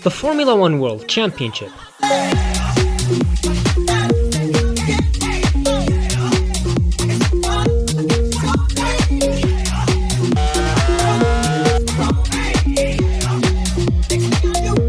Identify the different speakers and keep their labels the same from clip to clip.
Speaker 1: The Formula One World Championship.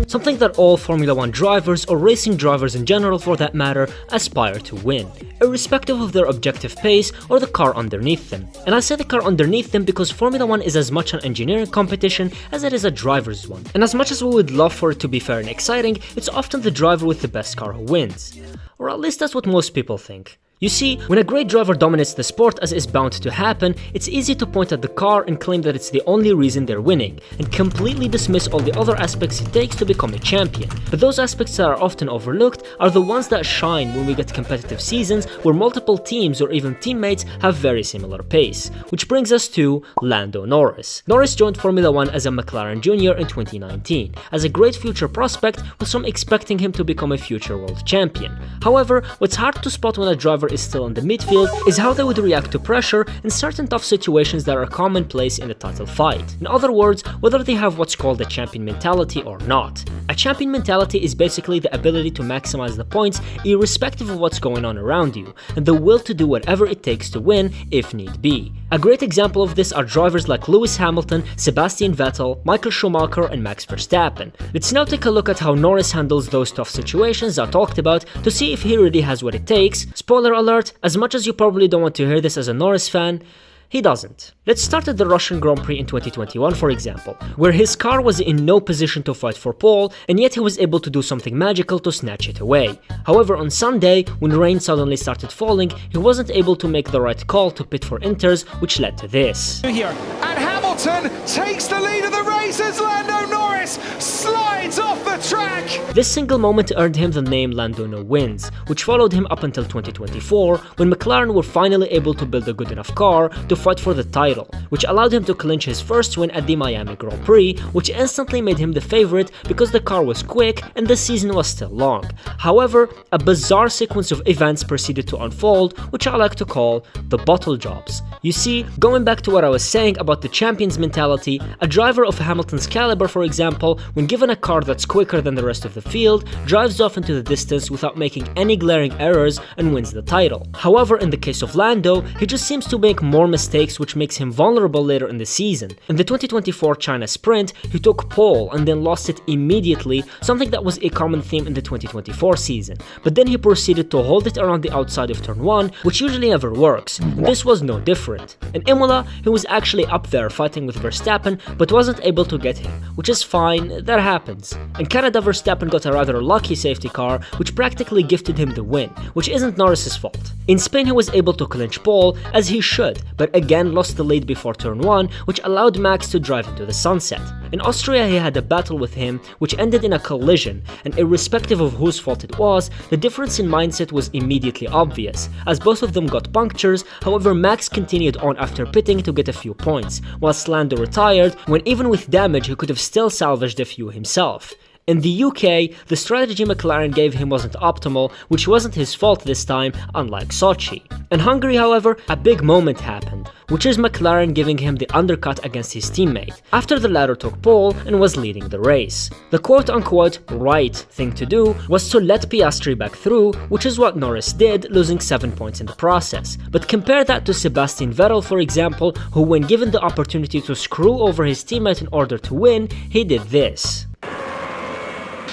Speaker 1: Something that all Formula One drivers, or racing drivers in general for that matter, aspire to win, irrespective of their objective pace or the car underneath them. And I say the car underneath them because Formula One is as much an engineering competition as it is a driver's one. And as much as we would love for it to be fair and exciting, it's often the driver with the best car who wins. Or at least that's what most people think. You see, when a great driver dominates the sport, as is bound to happen, it's easy to point at the car and claim that it's the only reason they're winning, and completely dismiss all the other aspects it takes to become a champion. But those aspects that are often overlooked are the ones that shine when we get competitive seasons where multiple teams or even teammates have very similar pace. Which brings us to Lando Norris. Norris joined Formula One as a McLaren Jr. in 2019, as a great future prospect with some expecting him to become a future world champion. However, what's hard to spot when a driver is still in the midfield is how they would react to pressure in certain tough situations that are commonplace in a title fight. In other words, whether they have what's called a champion mentality or not. A champion mentality is basically the ability to maximize the points irrespective of what's going on around you, and the will to do whatever it takes to win if need be. A great example of this are drivers like Lewis Hamilton, Sebastian Vettel, Michael Schumacher, and Max Verstappen. Let's now take a look at how Norris handles those tough situations I talked about to see if he really has what it takes. Spoiler alert, as much as you probably don't want to hear this as a Norris fan, he doesn't. Let's start at the Russian Grand Prix in 2021 for example, where his car was in no position to fight for pole, and yet he was able to do something magical to snatch it away. However, on Sunday, when rain suddenly started falling, he wasn't able to make the right call to pit for inters, which led to this.
Speaker 2: Here, and Hamilton takes the lead of the race as Lando Norris slides off the track!
Speaker 1: This single moment earned him the name Lando No Wins, which followed him up until 2024, when McLaren were finally able to build a good enough car to fight for the title, which allowed him to clinch his first win at the Miami Grand Prix, which instantly made him the favorite because the car was quick and the season was still long. However, a bizarre sequence of events proceeded to unfold, which I like to call the bottle jobs. You see, going back to what I was saying about the champion's mentality, a driver of Hamilton's caliber, for example, when given a car that's quicker than the rest of the field, drives off into the distance without making any glaring errors and wins the title. However, in the case of Lando, he just seems to make more mistakes, which makes him vulnerable later in the season. In the 2024 China Sprint, he took pole and then lost it immediately, something that was a common theme in the 2024 season. But then he proceeded to hold it around the outside of turn 1, which usually never works, and this was no different. In Imola, he was actually up there fighting with Verstappen, but wasn't able to get him, which is fine, that happens. In Canada, Verstappen got a rather lucky safety car, which practically gifted him the win, which isn't Norris's fault. In Spain, he was able to clinch pole, as he should, but again lost the lead before turn 1, which allowed Max to drive into the sunset. In Austria, he had a battle with him, which ended in a collision, and irrespective of whose fault it was, the difference in mindset was immediately obvious, as both of them got punctures. However, Max continued on after pitting to get a few points, whilst Lando retired when even with damage he could have still salvaged a few himself. In the UK, the strategy McLaren gave him wasn't optimal, which wasn't his fault this time, unlike Sochi. In Hungary, however, a big moment happened, which is McLaren giving him the undercut against his teammate, after the latter took pole and was leading the race. The quote-unquote right thing to do was to let Piastri back through, which is what Norris did, losing 7 points in the process. But compare that to Sebastian Vettel, for example, who when given the opportunity to screw over his teammate in order to win, he did this.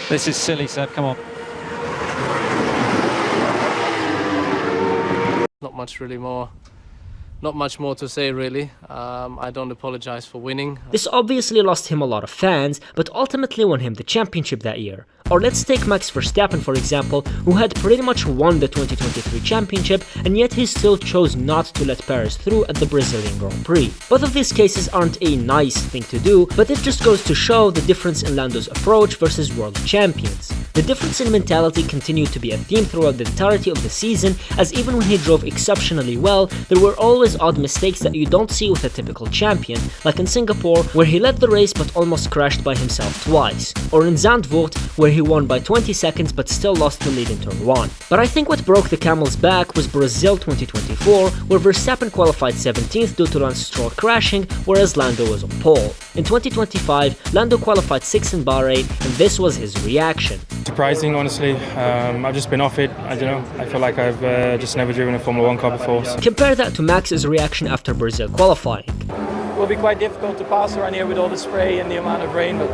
Speaker 3: This is silly, sir. Come on.
Speaker 4: Not much more to say really. I don't apologize for winning.
Speaker 1: This obviously lost him a lot of fans, but ultimately won him the championship that year. Or let's take Max Verstappen for example, who had pretty much won the 2023 championship, and yet he still chose not to let Perez through at the Brazilian Grand Prix. Both of these cases aren't a nice thing to do, but it just goes to show the difference in Lando's approach versus world champions. The difference in mentality continued to be a theme throughout the entirety of the season, as even when he drove exceptionally well, there were always odd mistakes that you don't see with a typical champion, like in Singapore, where he led the race but almost crashed by himself twice, or in Zandvoort, where he won by 20 seconds but still lost the lead in turn 1. But I think what broke the camel's back was Brazil 2024, where Verstappen qualified 17th due to Lance Stroll crashing, whereas Lando was on pole. In 2025, Lando qualified 6th in Bahrain, and this was his reaction.
Speaker 5: Surprising, honestly. I've just been off it. I don't know. I feel like I've just never driven a Formula 1 car before. So.
Speaker 1: Compare that to Max's reaction after Brazil qualifying.
Speaker 6: It will be quite difficult to pass around here with all the spray and the amount of rain, but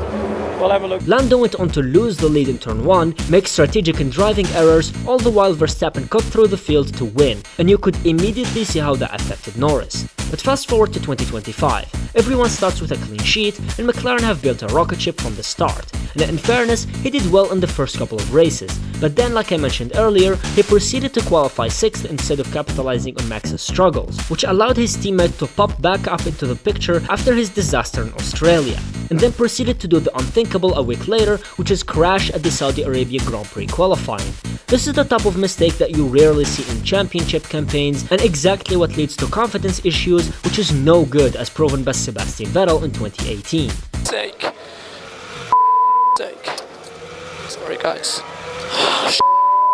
Speaker 6: we'll have a look.
Speaker 1: Lando went on to lose the lead in turn 1, make strategic and driving errors, all the while Verstappen cut through the field to win, and you could immediately see how that affected Norris. But fast forward to 2025, everyone starts with a clean sheet, and McLaren have built a rocket ship from the start. And in fairness, he did well in the first couple of races, but then like I mentioned earlier, he proceeded to qualify 6th instead of capitalizing on Max's struggles, which allowed his teammate to pop back up into the picture after his disaster in Australia, and then proceeded to do the unthinkable a week later, which is crash at the Saudi Arabia Grand Prix qualifying. This is the type of mistake that you rarely see in championship campaigns, and exactly what leads to confidence issues, which is no good as proven by Sebastian Vettel in 2018.
Speaker 6: Sake. Sorry guys.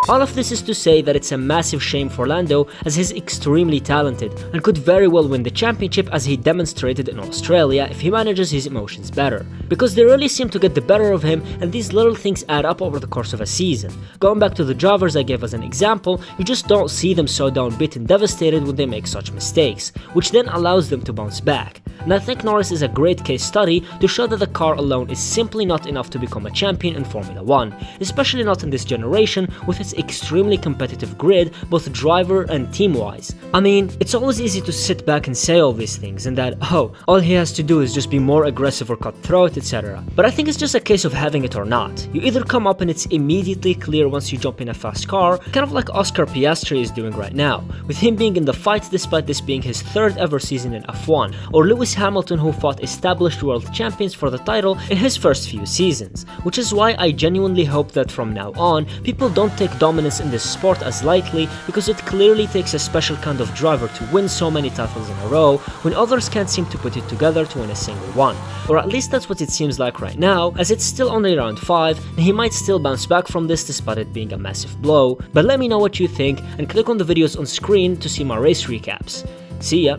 Speaker 1: All of this is to say that it's a massive shame for Lando, as he's extremely talented and could very well win the championship, as he demonstrated in Australia, if he manages his emotions better. Because they really seem to get the better of him, and these little things add up over the course of a season. Going back to the drivers I gave as an example, you just don't see them so downbeat and devastated when they make such mistakes, which then allows them to bounce back. And I think Norris is a great case study to show that the car alone is simply not enough to become a champion in Formula 1, especially not in this generation with its extremely competitive grid, both driver and team-wise. I mean, it's always easy to sit back and say all these things and that, oh, all he has to do is just be more aggressive or cutthroat, etc. But I think it's just a case of having it or not. You either come up and it's immediately clear once you jump in a fast car, kind of like Oscar Piastri is doing right now, with him being in the fight despite this being his 3rd ever season in F1, or Lewis Hamilton, who fought established world champions for the title in his first few seasons, which is why I genuinely hope that from now on, people don't take dominance in this sport as lightly, because it clearly takes a special kind of driver to win so many titles in a row, when others can't seem to put it together to win a single one. Or at least that's what it seems like right now, as it's still only round 5, and he might still bounce back from this despite it being a massive blow. But let me know what you think, and click on the videos on screen to see my race recaps. See ya!